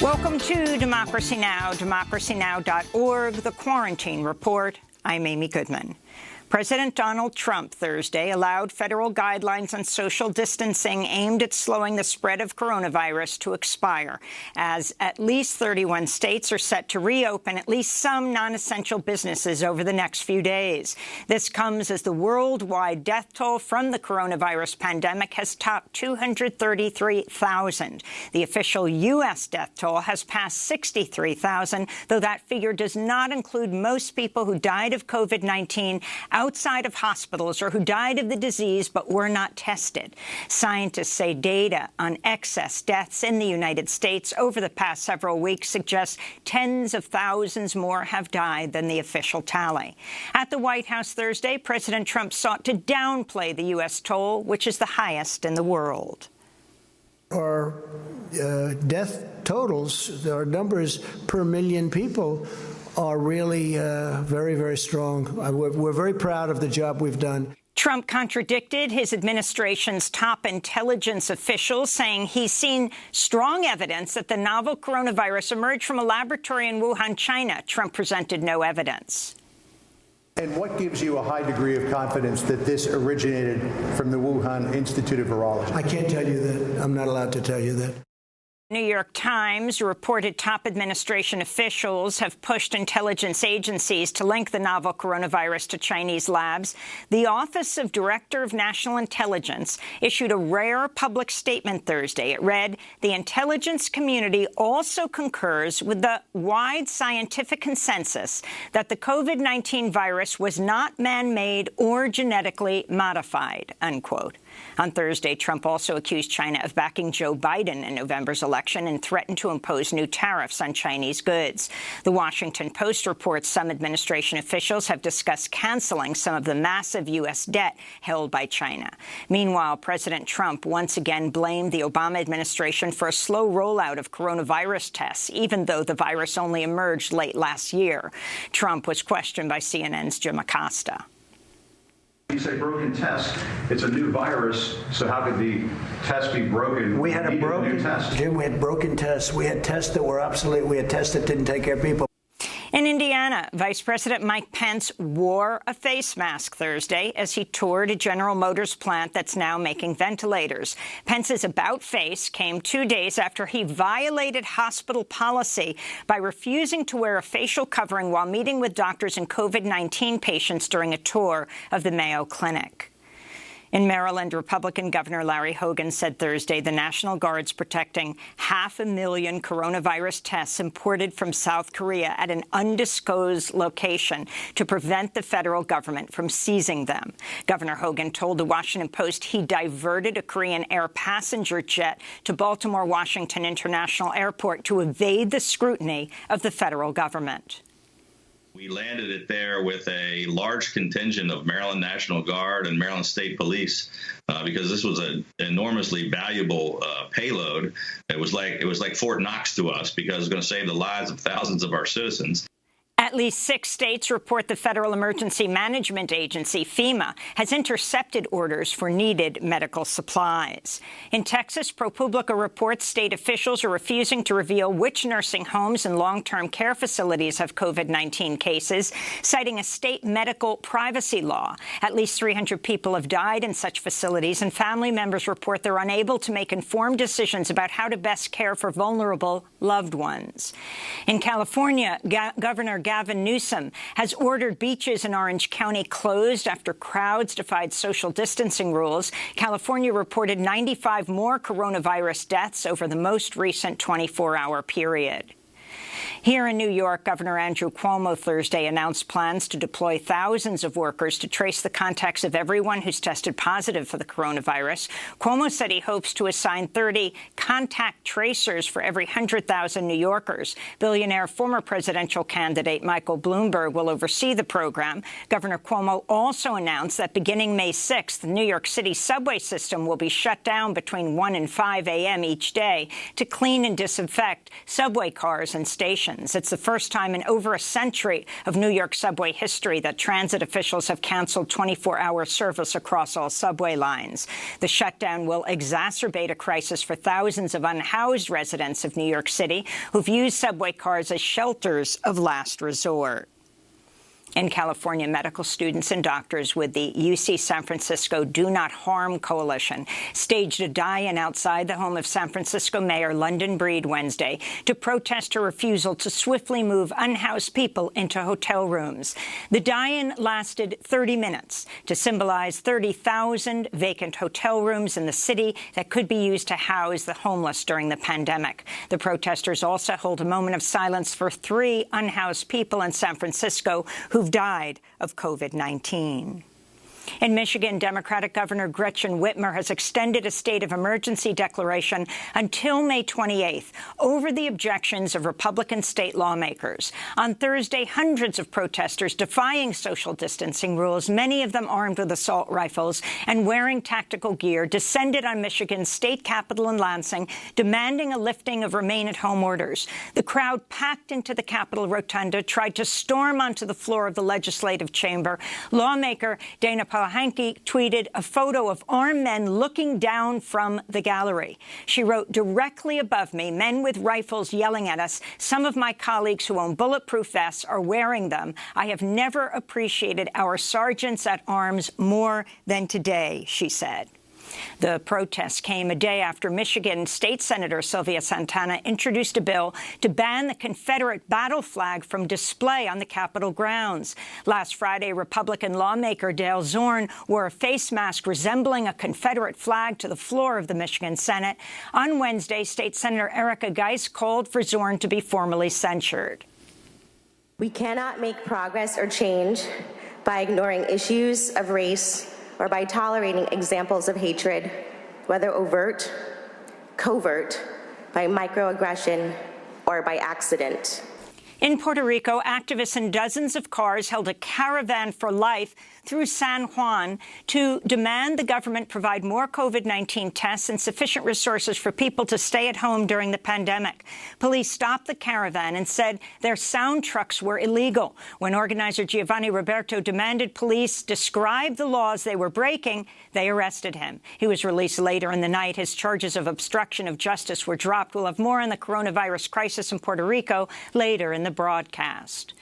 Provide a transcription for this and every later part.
Welcome to Democracy Now!, democracynow.org, The Quarantine Report. I'm Amy Goodman. President Donald Trump Thursday allowed federal guidelines on social distancing aimed at slowing the spread of coronavirus to expire, as at least 31 states are set to reopen at least some non-essential businesses over the next few days. This comes as the worldwide death toll from the coronavirus pandemic has topped 233,000. The official U.S. death toll has passed 63,000, though that figure does not include most people who died of COVID-19 outside of hospitals or who died of the disease but were not tested. Scientists say data on excess deaths in the United States over the past several weeks suggests tens of thousands more have died than the official tally. At the White House Thursday, President Trump sought to downplay the U.S. toll, which is the highest in the world. Our death totals, our numbers per million people, are really very, very strong. We're very proud of the job we've done. Trump contradicted his administration's top intelligence officials, saying he's seen strong evidence that the novel coronavirus emerged from a laboratory in Wuhan, China. Trump presented no evidence. And what gives you a high degree of confidence that this originated from the Wuhan Institute of Virology? I can't tell you that. I'm not allowed to tell you that. New York Times reported top administration officials have pushed intelligence agencies to link the novel coronavirus to Chinese labs. The Office of Director of National Intelligence issued a rare public statement Thursday. It read, "The intelligence community also concurs with the wide scientific consensus that the COVID-19 virus was not man-made or genetically modified," unquote. On Thursday, Trump also accused China of backing Joe Biden in November's election and threatened to impose new tariffs on Chinese goods. The Washington Post reports some administration officials have discussed canceling some of the massive U.S. debt held by China. Meanwhile, President Trump once again blamed the Obama administration for a slow rollout of coronavirus tests, even though the virus only emerged late last year. Trump was questioned by CNN's Jim Acosta. You say broken test. It's a new virus, so how could the test be broken? We had a broken test. Jim, we had broken tests. We had tests that were obsolete. We had tests that didn't take care of people. In Indiana, Vice President Mike Pence wore a face mask Thursday as he toured a General Motors plant that's now making ventilators. Pence's about-face came 2 days after he violated hospital policy by refusing to wear a facial covering while meeting with doctors and COVID-19 patients during a tour of the Mayo Clinic. In Maryland, Republican Governor Larry Hogan said Thursday the National Guard's protecting 500,000 coronavirus tests imported from South Korea at an undisclosed location to prevent the federal government from seizing them. Governor Hogan told the Washington Post he diverted a Korean Air passenger jet to Baltimore Washington International Airport to evade the scrutiny of the federal government. We landed it there with a large contingent of Maryland National Guard and Maryland State Police because this was an enormously valuable payload. It was like Fort Knox to us because it was going to save the lives of thousands of our citizens. At least 6 states report the Federal Emergency Management Agency, FEMA, has intercepted orders for needed medical supplies. In Texas, ProPublica reports state officials are refusing to reveal which nursing homes and long-term care facilities have COVID-19 cases, citing a state medical privacy law. At least 300 people have died in such facilities, and family members report they're unable to make informed decisions about how to best care for vulnerable loved ones. In California, Governor Gavin Newsom has ordered beaches in Orange County closed after crowds defied social distancing rules. California reported 95 more coronavirus deaths over the most recent 24-hour period. Here in New York, Governor Andrew Cuomo Thursday announced plans to deploy thousands of workers to trace the contacts of everyone who's tested positive for the coronavirus. Cuomo said he hopes to assign 30 contact tracers for every 100,000 New Yorkers. Billionaire former presidential candidate Michael Bloomberg will oversee the program. Governor Cuomo also announced that beginning May 6th, the New York City subway system will be shut down between 1 and 5 a.m. each day to clean and disinfect subway cars and stations. cancellations. It's the first time in over a century of New York subway history that transit officials have canceled 24-hour service across all subway lines. The shutdown will exacerbate a crisis for thousands of unhoused residents of New York City who've used subway cars as shelters of last resort. In California, medical students and doctors with the UC San Francisco Do Not Harm Coalition staged a die-in outside the home of San Francisco Mayor London Breed Wednesday to protest her refusal to swiftly move unhoused people into hotel rooms. The die-in lasted 30 minutes to symbolize 30,000 vacant hotel rooms in the city that could be used to house the homeless during the pandemic. The protesters also hold a moment of silence for 3 unhoused people in San Francisco who've died of COVID-19. In Michigan, Democratic Governor Gretchen Whitmer has extended a state of emergency declaration until May 28th over the objections of Republican state lawmakers. On Thursday, hundreds of protesters defying social distancing rules, many of them armed with assault rifles and wearing tactical gear, descended on Michigan's state capital in Lansing, demanding a lifting of remain-at-home orders. The crowd packed into the Capitol rotunda tried to storm onto the floor of the legislative chamber. Lawmaker Dana Pahanke tweeted a photo of armed men looking down from the gallery. She wrote, "Directly above me, men with rifles yelling at us. Some of my colleagues who own bulletproof vests are wearing them. I have never appreciated our sergeants at arms more than today," she said. The protests came a day after Michigan State Senator Sylvia Santana introduced a bill to ban the Confederate battle flag from display on the Capitol grounds. Last Friday, Republican lawmaker Dale Zorn wore a face mask resembling a Confederate flag to the floor of the Michigan Senate. On Wednesday, State Senator Erica Geis called for Zorn to be formally censured. We cannot make progress or change by ignoring issues of race or by tolerating examples of hatred, whether overt, covert, by microaggression, or by accident. In Puerto Rico, activists in dozens of cars held a caravan for life through San Juan to demand the government provide more COVID-19 tests and sufficient resources for people to stay at home during the pandemic. Police stopped the caravan and said their sound trucks were illegal. When organizer Giovanni Roberto demanded police describe the laws they were breaking, they arrested him. He was released later in the night. His charges of obstruction of justice were dropped. We'll have more on the coronavirus crisis in Puerto Rico later in the broadcast.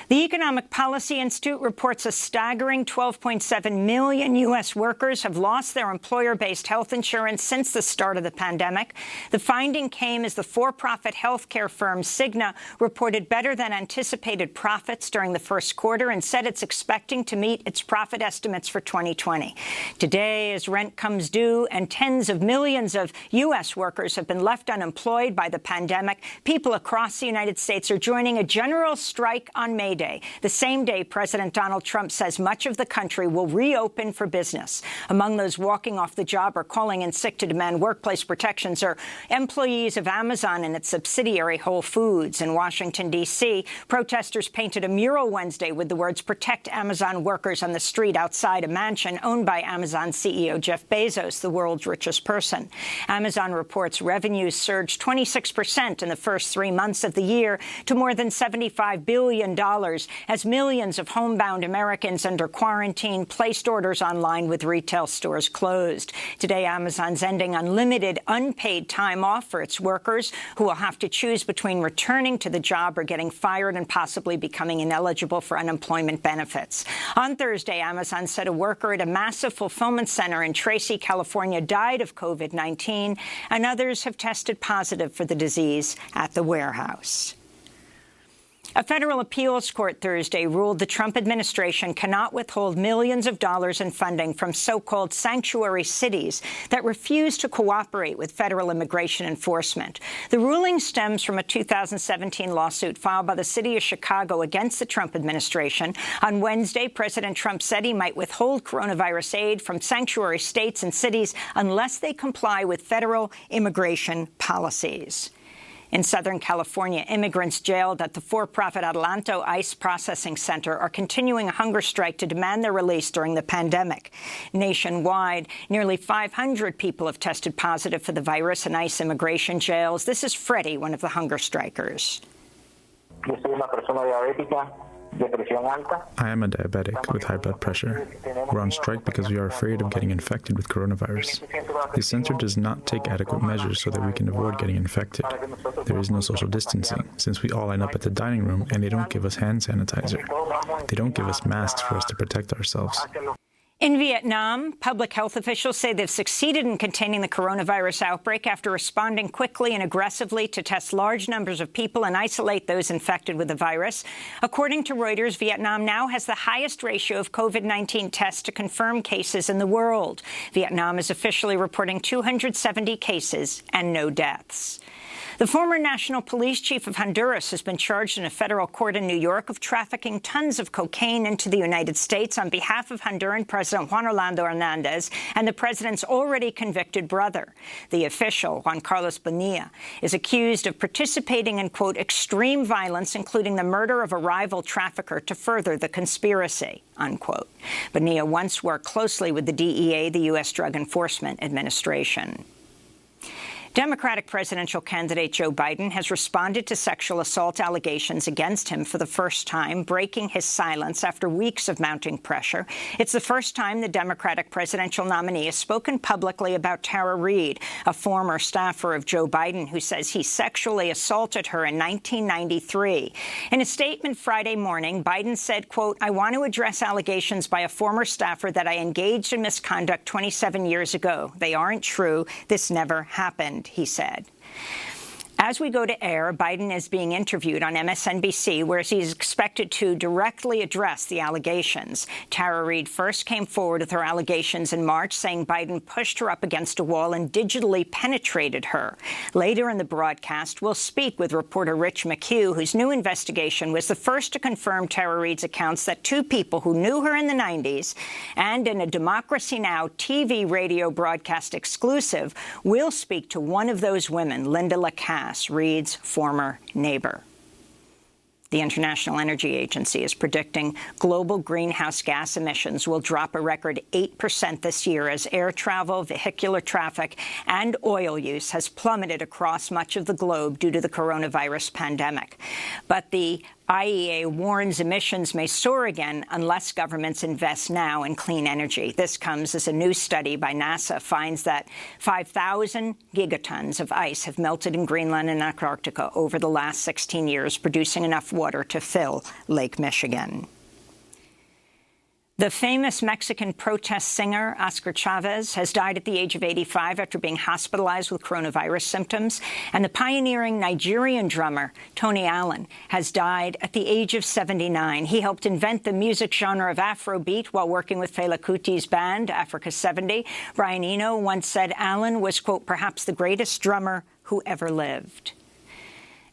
The Economic Policy Institute reports a staggering 12.7 million U.S. workers have lost their employer-based health insurance since the start of the pandemic. The finding came as the for-profit healthcare firm Cigna reported better than anticipated profits during the first quarter and said it's expecting to meet its profit estimates for 2020. Today, as rent comes due and tens of millions of U.S. workers have been left unemployed by the pandemic, people across the United States are joining a general strike on May Day, the same day President Donald Trump says much of the country will reopen for business. Among those walking off the job or calling in sick to demand workplace protections are employees of Amazon and its subsidiary Whole Foods. In Washington, D.C., protesters painted a mural Wednesday with the words "Protect Amazon Workers" on the street outside a mansion owned by Amazon CEO Jeff Bezos, the world's richest person. Amazon reports revenues surged 26% in the first 3 months of the year to more than $75 billion as millions of homebound Americans under quarantine placed orders online with retail stores closed. Today, Amazon's ending unlimited unpaid time off for its workers who will have to choose between returning to the job or getting fired and possibly becoming ineligible for unemployment benefits. On Thursday, Amazon said a worker at a massive fulfillment center in Tracy, California, died of COVID-19, and others have tested positive for the disease at the warehouse. A federal appeals court Thursday ruled the Trump administration cannot withhold millions of dollars in funding from so-called sanctuary cities that refuse to cooperate with federal immigration enforcement. The ruling stems from a 2017 lawsuit filed by the city of Chicago against the Trump administration. On Wednesday, President Trump said he might withhold coronavirus aid from sanctuary states and cities unless they comply with federal immigration policies. In Southern California, immigrants jailed at the for-profit Adelanto ICE Processing Center are continuing a hunger strike to demand their release during the pandemic. Nationwide, nearly 500 people have tested positive for the virus in ICE immigration jails. This is Freddie, one of the hunger strikers. Yo soy una persona diabética, de presión alta. I am a diabetic with high blood pressure. We're on strike because we are afraid of getting infected with coronavirus. The center does not take adequate measures so that we can avoid getting infected. There is no social distancing, since we all line up at the dining room and they don't give us hand sanitizer. They don't give us masks for us to protect ourselves. In Vietnam, public health officials say they've succeeded in containing the coronavirus outbreak after responding quickly and aggressively to test large numbers of people and isolate those infected with the virus. According to Reuters, Vietnam now has the highest ratio of COVID-19 tests to confirm cases in the world. Vietnam is officially reporting 270 cases and no deaths. The former national police chief of Honduras has been charged in a federal court in New York of trafficking tons of cocaine into the United States on behalf of Honduran President Juan Orlando Hernandez and the president's already convicted brother. The official, Juan Carlos Bonilla, is accused of participating in, quote, extreme violence, including the murder of a rival trafficker to further the conspiracy, unquote. Bonilla once worked closely with the DEA, the U.S. Drug Enforcement Administration. Democratic presidential candidate Joe Biden has responded to sexual assault allegations against him for the first time, breaking his silence after weeks of mounting pressure. It's the first time the Democratic presidential nominee has spoken publicly about Tara Reade, a former staffer of Joe Biden who says he sexually assaulted her in 1993. In a statement Friday morning, Biden said, quote, I want to address allegations by a former staffer that I engaged in misconduct 27 years ago. They aren't true. This never happened, he said. As we go to air, Biden is being interviewed on MSNBC, where he's expected to directly address the allegations. Tara Reade first came forward with her allegations in March, saying Biden pushed her up against a wall and digitally penetrated her. Later in the broadcast, we'll speak with reporter Rich McHugh, whose new investigation was the first to confirm Tara Reade's accounts that two people who knew her in the 90s and in a Democracy Now! TV radio broadcast exclusive will speak to one of those women, Linda Lacasse, Reade's former neighbor. The International Energy Agency is predicting global greenhouse gas emissions will drop a record 8% this year as air travel, vehicular traffic, and oil use has plummeted across much of the globe due to the coronavirus pandemic. But the IEA warns emissions may soar again unless governments invest now in clean energy. This comes as a new study by NASA finds that 5,000 gigatons of ice have melted in Greenland and Antarctica over the last 16 years, producing enough water to fill Lake Michigan. The famous Mexican protest singer Oscar Chavez has died at the age of 85 after being hospitalized with coronavirus symptoms. And the pioneering Nigerian drummer Tony Allen has died at the age of 79. He helped invent the music genre of Afrobeat while working with Fela Kuti's band, Africa 70. Brian Eno once said Allen was, quote, perhaps the greatest drummer who ever lived.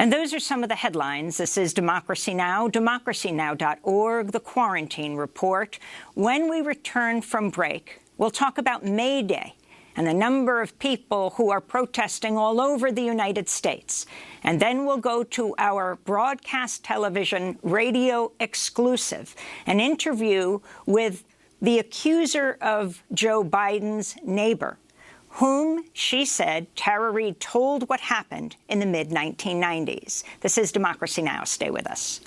And those are some of the headlines. This is Democracy Now!, democracynow.org, the Quarantine Report. When we return from break, we'll talk about May Day and the number of people who are protesting all over the United States. And then we'll go to our broadcast television radio exclusive, an interview with the accuser of Joe Biden's neighbor, whom, she said, Tara Reade told what happened in the mid-1990s. This is Democracy Now! Stay with us.